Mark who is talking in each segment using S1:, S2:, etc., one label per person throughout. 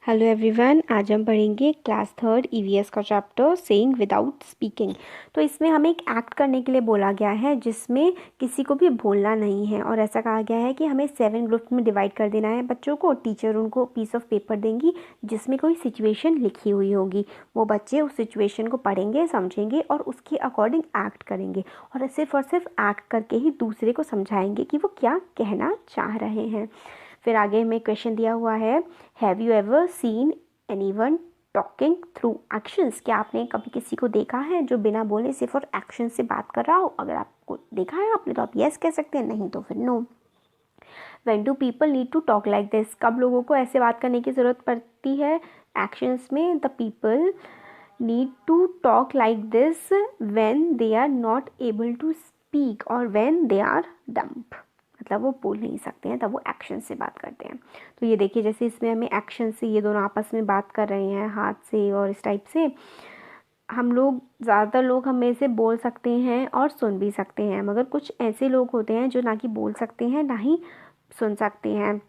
S1: Hello everyone, आज हम पढ़ेंगे क्लास थर्ड ईवीएस का चैप्टर सेइंग विदाउट स्पीकिंग। तो इसमें हमें एक एक्ट करने के लिए बोला गया है जिसमें किसी को भी बोलना नहीं है और ऐसा कहा गया है कि हमें 7 ग्रुप में डिवाइड कर देना है बच्चों को। टीचर उनको पीस ऑफ पेपर देंगी जिसमें कोई सिचुएशन लिखी हुई होगी। वो बच्चे उस सिचुएशन को पढ़ेंगे, समझेंगे और उसके अकॉर्डिंग एक्ट करेंगे और सिर्फ एक्ट करके ही दूसरे को समझाएंगे कि वो क्या कहना चाह रहे हैं। फिर आगे हमें क्वेश्चन दिया हुआ है, have you ever seen anyone talking through actions. क्या आपने कभी किसी को देखा है जो बिना बोले सिर्फ और एक्शन से बात कर रहा हो? अगर आपको देखा है आपने तो आप यस कह सकते हैं, नहीं तो फिर no. When do people need to talk like this. कब लोगों को ऐसे बात करने की ज़रूरत पड़ती है एक्शंस में? The people need to talk like this when they are not able to speak और व्हेन दे आर डम्ब। मतलब वो बोल नहीं सकते हैं तब वो एक्शन से बात करते हैं। तो ये देखिए, जैसे इसमें हमें एक्शन से ये दोनों आपस में बात कर रहे हैं हाथ से और इस टाइप से। हम लोग ज़्यादातर लोग हमें से बोल सकते हैं और सुन भी सकते हैं, मगर कुछ ऐसे लोग होते हैं जो ना कि बोल सकते हैं ना ही सुन सकते हैं।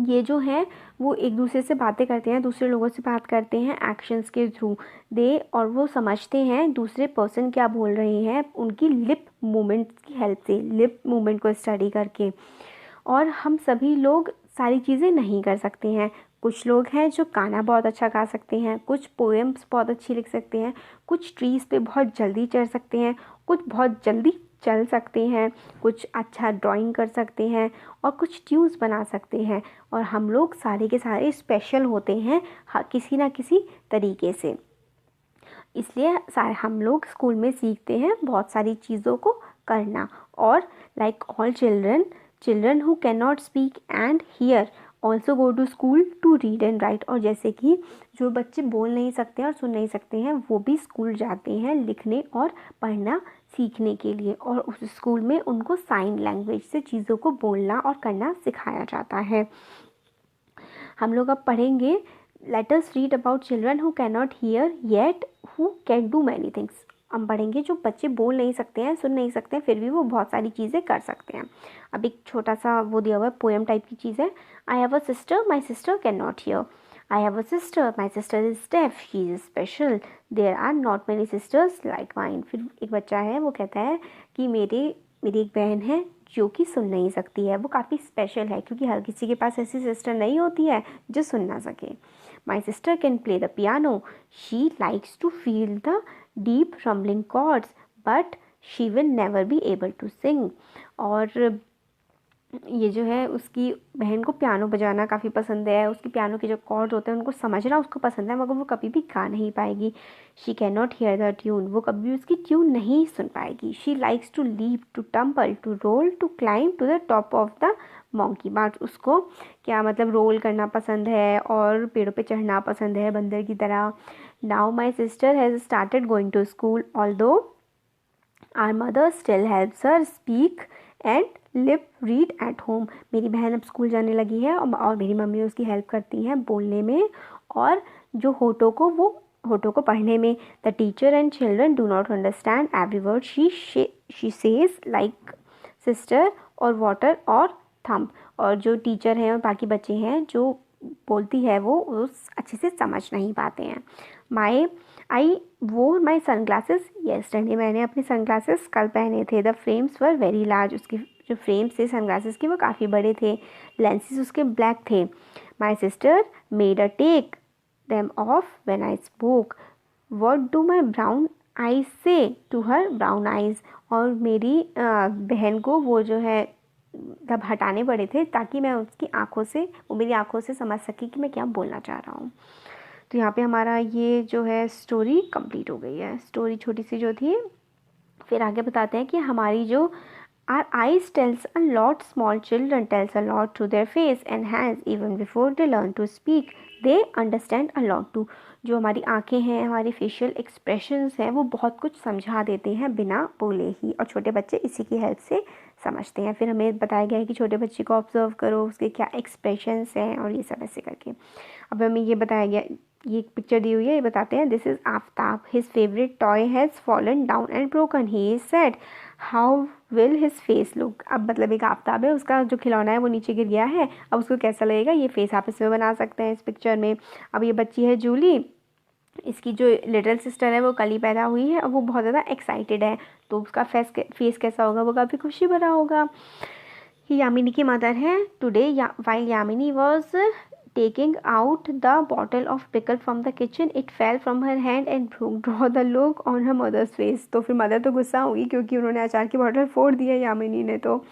S1: ये जो है वो एक दूसरे से बातें करते हैं, दूसरे लोगों से बात करते हैं एक्शंस के थ्रू। और वो समझते हैं दूसरे पर्सन क्या बोल रहे हैं उनकी लिप मूवमेंट की हेल्प से, लिप मूवमेंट को स्टडी करके। और हम सभी लोग सारी चीज़ें नहीं कर सकते हैं। कुछ लोग हैं जो गाना बहुत अच्छा गा सकते हैं, कुछ पोएम्स बहुत अच्छी लिख सकते हैं, कुछ ट्रीज़ पे बहुत जल्दी चढ़ सकते हैं, कुछ बहुत जल्दी चल सकते हैं, कुछ अच्छा ड्राइंग कर सकते हैं और कुछ ट्यून्स बना सकते हैं। और हम लोग सारे के सारे स्पेशल होते हैं किसी ना किसी तरीके से। इसलिए सारे हम लोग स्कूल में सीखते हैं बहुत सारी चीज़ों को करना। और like all children who can not speak and hear also go to school to read and write. और जैसे कि जो बच्चे बोल नहीं सकते हैं और सुन नहीं सकते हैं वो भी स्कूल जाते हैं लिखने और पढ़ना सीखने के लिए, और उस स्कूल में उनको साइन लैंग्वेज से चीज़ों को बोलना और करना सिखाया जाता है। हम लोग अब पढ़ेंगे, let us read about children who can not here yet who can do many things. हम पढ़ेंगे जो बच्चे बोल नहीं सकते हैं, सुन नहीं सकते हैं, फिर भी वो बहुत सारी चीज़ें कर सकते हैं। अब एक छोटा सा वो दिया हुआ है, पोएम टाइप की चीज़ है। I have a sister, my sister can not hear. I have a sister, my sister is deaf, she is special, there are not many sisters like mine. फिर एक बच्चा है वो कहता है कि मेरी एक बहन है जो कि सुन नहीं सकती है, वो काफ़ी स्पेशल है क्योंकि हर किसी के पास ऐसी सिस्टर नहीं होती है जो सुन ना सके। My sister can play the piano, she likes to feel the deep rumbling chords but she will never be able to sing. और ये जो है उसकी बहन को पियानो बजाना काफ़ी पसंद है, उसकी पियानो के जो कॉर्ड्स होते हैं उनको समझना उसको पसंद है, मगर वो कभी भी गा नहीं पाएगी। She can not hear the tune, वो कभी भी उसकी ट्यून नहीं सुन पाएगी। She likes to leap, to tumble, to roll, to climb to the top of the monkey bars. उसको क्या मतलब रोल करना पसंद है और पेड़ों पे चढ़ना पसंद है बंदर की तरह। Now my sister has started going to school although our mother still helps her speak and lip read at home. मेरी बहन अब स्कूल जाने लगी है और मेरी मम्मी उसकी हेल्प करती हैं बोलने में और जो होठों को पढ़ने में। The teacher and children do not understand every word she says like sister और वाटर और थंब। और जो टीचर हैं और बाकी बच्चे हैं जो बोलती है वो उस अच्छे से समझ नहीं पाते हैं। आई वोर माई सनग्लासेस येस्टरडे, मैंने अपने सनग्लासेस कल पहने थे। The frames were very large, उसके जो फ्रेम्स थे सनग्लासेस के वो काफ़ी बड़े थे। लेंसेज उसके ब्लैक थे। My sister made a take them off when I spoke, what do my brown eyes say to her brown eyes. और मेरी बहन को वो जो है तब हटाने पड़े थे ताकि मैं उसकी आँखों से, वो मेरी आँखों से समझ सके कि मैं क्या बोलना चाह रहा हूँ। तो यहाँ पे हमारा ये जो है स्टोरी कंप्लीट हो गई है, स्टोरी छोटी सी जो थी। फिर आगे बताते हैं कि हमारी जो our eyes tells a lot, small children tells a lot through their face and hands even before they learn to speak, they understand a lot too। जो हमारी आंखें हैं, हमारे फेशियल एक्सप्रेशंस हैं, वो बहुत कुछ समझा देते हैं बिना बोले ही, और छोटे बच्चे इसी की हेल्प से समझते हैं। फिर हमें बताया गया है कि छोटे बच्चे को ऑब्जर्व करो, उसके क्या एक्सप्रेशंस हैं और ये सब ऐसे करके। अब हमें ये बताया गया, ये एक पिक्चर दी हुई है, ये बताते हैं। This is Aftab, his favourite toy has fallen down and broken, he is sad, how will his face look. अब मतलब एक आफ्ताब है, उसका जो खिलौना है वो नीचे गिर गया है, अब उसको कैसा लगेगा, ये फेस आप इसमें बना सकते हैं इस पिक्चर में। अब ये बच्ची है जूली, इसकी जो लिटिल सिस्टर है वो कल ही पैदा हुई है और वो बहुत ज़्यादा एक्साइटेड है, तो उसका फेस कैसा होगा, वो काफ़ी खुशी भरा होगा। यामिनी की मदर है, today while Yamini was taking out the bottle of pickle from the kitchen it fell from her hand and draw the look on her mother's face. तो फिर मदर तो गुस्सा हुई क्योंकि उन्होंने अचार की बॉटल फोड़ दी है यामिनी ने। तो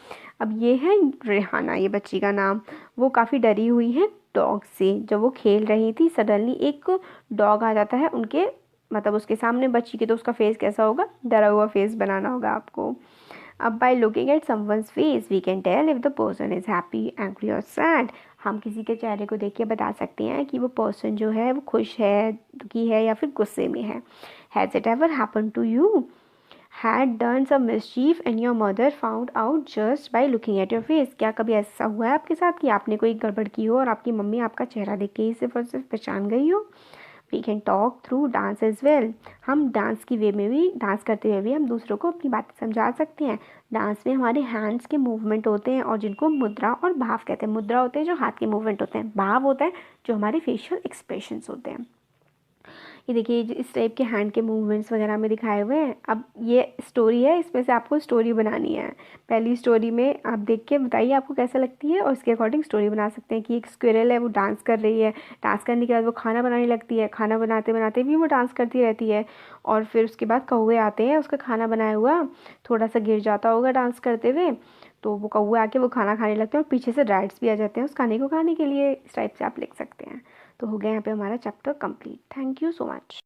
S1: अब ये है रेहाना, ये बच्ची का नाम। वो काफ़ी डरी हुई है डॉग से। जब वो खेल रही थी सडनली एक डॉग आ जाता है उनके मतलब उसके सामने बच्ची के, तो उसका फेस कैसा होगा, डरा हुआ फेस बनाना होगा आपको। अब by looking at someone's face we can tell if the person is happy, angry और सैड। हम किसी के चेहरे को देख के बता सकते हैं कि वो पर्सन जो है वो खुश है, दुखी है या फिर गुस्से में है। Has it ever happen to you had done some mischief and your mother found out just by looking at your face? क्या कभी ऐसा हुआ है आपके साथ कि आपने कोई गड़बड़ की हो और आपकी मम्मी आपका चेहरा देख के ही सिर्फ और सिर्फ पहचान गई हो? We can talk through dance as well. हम डांस की वे में भी, डांस करते हुए भी हम दूसरों को अपनी बातें समझा सकते हैं। डांस में हमारे हैंड्स के मूवमेंट होते हैं और जिनको मुद्रा और भाव कहते हैं। मुद्रा होते हैं जो हाथ के मूवमेंट होते हैं, भाव होता है जो हमारे फेशियल एक्सप्रेशंस होते हैं। ये देखिए इस टाइप के हैंड के मूवमेंट्स वगैरह में दिखाए हुए हैं। अब ये स्टोरी है, इसमें से आपको स्टोरी बनानी है। पहली स्टोरी में आप देख के बताइए आपको कैसा लगती है और उसके अकॉर्डिंग स्टोरी बना सकते हैं कि एक स्क्विरल है वो डांस कर रही है, डांस करने के बाद वो खाना बनाने लगती है, खाना बनाते बनाते भी वो डांस करती रहती है, और फिर उसके बाद कौवे आते हैं, उसका खाना बनाया हुआ थोड़ा सा गिर जाता होगा डांस करते हुए, तो वो कौवे आके वो खाना खाने लगते हैं और पीछे से रैट्स भी आ जाते हैं उस खाने को खाने के लिए। इस टाइप से आप लिख सकते हैं। तो हो गया यहाँ पे हमारा chapter complete. Thank you so much.